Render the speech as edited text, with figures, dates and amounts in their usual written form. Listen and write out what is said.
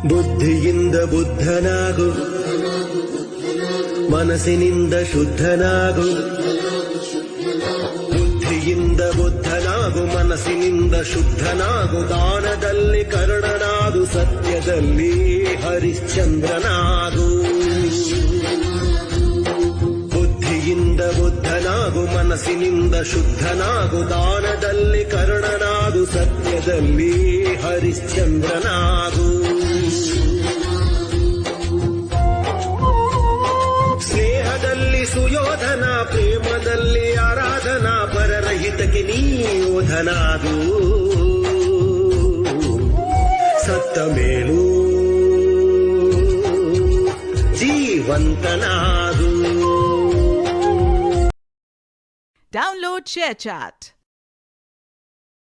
ಬುದ್ಧಿಯಿಂದ ಬುದ್ಧನಾಗು, ಮನಸ್ಸಿನಿಂದ ಶುದ್ಧನಾಗು. ಬುದ್ಧಿಯಿಂದ ಬುದ್ಧನಾಗು, ಮನಸ್ಸಿನಿಂದ ಶುದ್ಧನಾಗು. ದಾನದಲ್ಲಿ ಕರ್ಣನಾಗು, ಸತ್ಯದಲ್ಲಿ ಹರಿಶ್ಚಂದ್ರನಾಗು. ಬುದ್ಧಿಯಿಂದ ಬುದ್ಧನಾಗು, ಮನಸ್ಸಿನಿಂದ ಶುದ್ಧನಾಗು. ದಾನದಲ್ಲಿ ಕರ್ಣನಾಗು, ಸತ್ಯದಲ್ಲಿ ಹರಿಶ್ಚಂದ್ರನಾಗು. ಸ್ನೇಹದಲ್ಲಿ ಸುಯೋಧನ, ಪ್ರೇಮದಲ್ಲಿ ಆರಾಧನಾ. ಪರರಹಿತಕ್ಕೆ ನೀ ಯೋಧನಾಗು. ಸತ್ತ ಮೇಲೂ ಜೀವಂತನಾಗು. Download ShareChat.